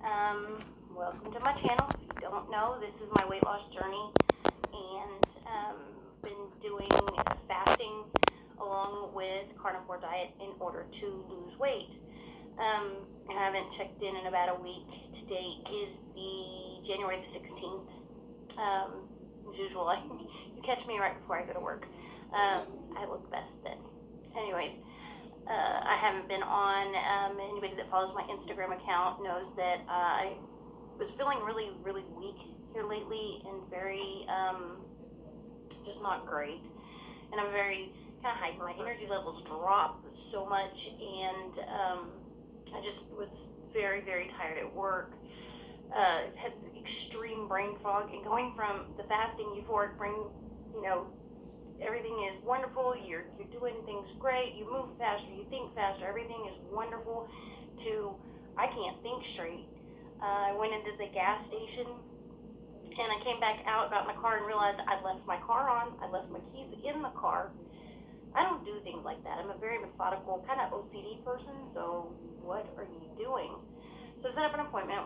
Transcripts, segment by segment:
Welcome to my channel. If you don't know, this is my weight loss journey, and been doing fasting along with carnivore diet in order to lose weight. I haven't checked in about a week. Today is the January the 16th. As usual, you catch me right before I go to work. I look best then. Anyways, I haven't been on. Anybody that follows my Instagram account knows that I was feeling really, really weak here lately and very, just not great. And I'm very kind of hyper. My energy levels dropped so much, and I just was very, very tired at work. Had extreme brain fog, and going from the fasting euphoric brain, everything is wonderful, you're doing things great, you move faster, you think faster, everything is wonderful, to I can't think straight. I went into the gas station and I came back out, got in the car, and realized I'd left my car on. I left my keys in the car. I don't do things like that. I'm a very methodical, kind of OCD person, so what are you doing? So I set up an appointment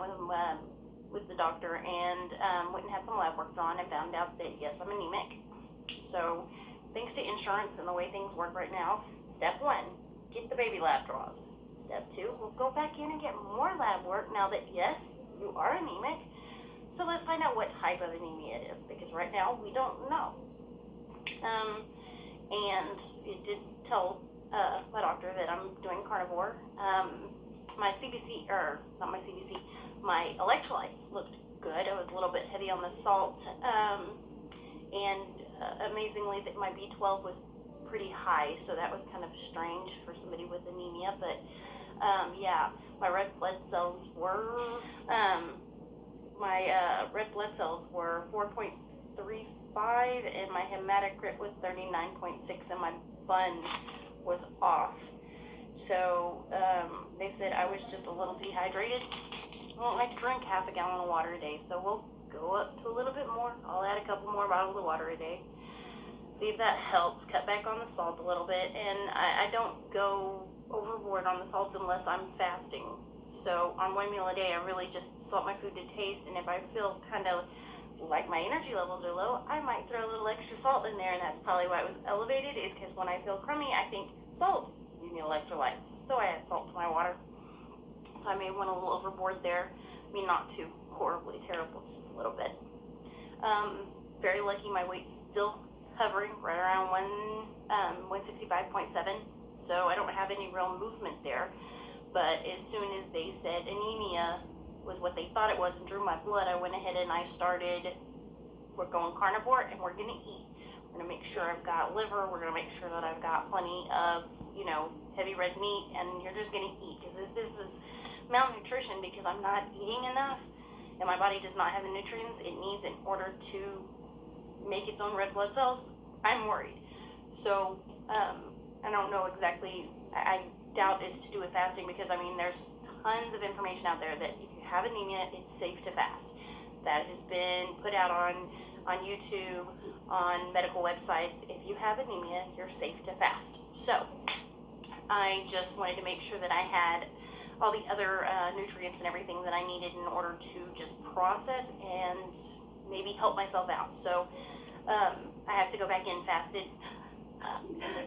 with the doctor, and went and had some lab work done, and found out that yes, I'm anemic. So thanks to insurance and the way things work right now, step one, get the baby lab draws. Step two, we'll go back in and get more lab work now that yes, you are anemic. So let's find out what type of anemia it is, because right now we don't know. And it did tell my doctor that I'm doing carnivore. My CBC, or not my CBC, my electrolytes looked good. I was a little bit heavy on the salt, and amazingly that my B12 was pretty high, so that was kind of strange for somebody with anemia. But yeah, my red blood cells were 4.35, and my hematocrit was 39.6, and my bun was off. So they said I was just a little dehydrated. Well, I drink half a gallon of water a day, so we'll go up to a little bit more. I'll add a couple more bottles of water a day. See if that helps. Cut back on the salt a little bit, and I don't go overboard on the salts unless I'm fasting. So on one meal a day, I really just salt my food to taste, and if I feel kind of like my energy levels are low, I might throw a little extra salt in there, and that's probably why it was elevated, is because when I feel crummy, I think salt, you need electrolytes. So I add salt to my water. So I may have went a little overboard there. I mean, not too horribly terrible, just a little bit. Very lucky my weight's still hovering right around 165.7, so I don't have any real movement there. But as soon as they said anemia was what they thought it was and drew my blood, I went ahead and I started, we're going carnivore, and we're going to eat. We're going to make sure I've got liver, we're going to make sure that I've got plenty of, heavy red meat, and you're just going to eat. Because if this is malnutrition because I'm not eating enough, and my body does not have the nutrients it needs in order to make its own red blood cells, I'm worried. So I don't know exactly, I doubt it's to do with fasting, because there's tons of information out there that if you have anemia, it's safe to fast. That has been put out on YouTube, on medical websites. If you have anemia, you're safe to fast. So I just wanted to make sure that I had all the other nutrients and everything that I needed in order to just process and maybe help myself out. So I have to go back in fasted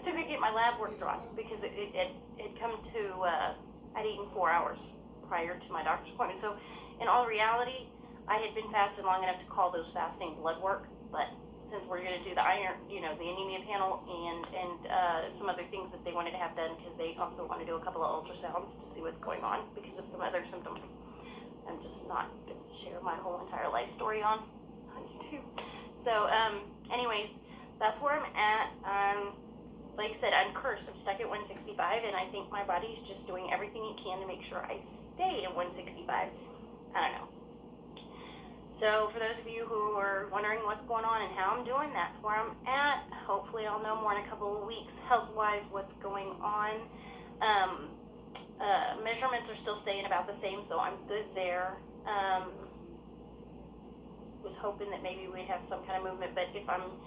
to go get my lab work drawn, because it had come to, I'd eaten 4 hours prior to my doctor's appointment. So in all reality, I had been fasted long enough to call those fasting blood work, but since we're going to do the iron, the anemia panel, and some other things that they wanted to have done, because they also want to do a couple of ultrasounds to see what's going on because of some other symptoms. I'm just not going to share my whole entire life story on YouTube. So anyways, that's where I'm at. Like I said, I'm cursed. I'm stuck at 165, and I think my body's just doing everything it can to make sure I stay at 165. I don't know. So for those of you who are wondering what's going on and how I'm doing, that's where I'm at. Hopefully I'll know more in a couple of weeks, health-wise, what's going on. Measurements are still staying about the same, so I'm good there. Was hoping that maybe we'd have some kind of movement, but if I'm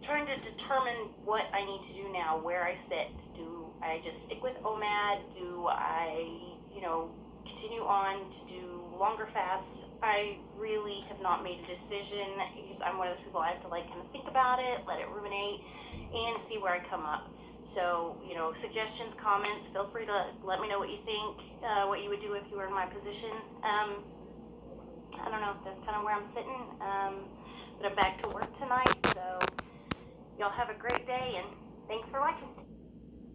trying to determine what I need to do now, where I sit, do I just stick with OMAD? Do I, continue on to do longer fasts. I really have not made a decision because I'm one of those people, I have to like kind of think about it, let it ruminate, and see where I come up. So, suggestions, comments, feel free to let me know what you think, what you would do if you were in my position. I don't know, that's kind of where I'm sitting. But I'm back to work tonight, so y'all have a great day, and thanks for watching.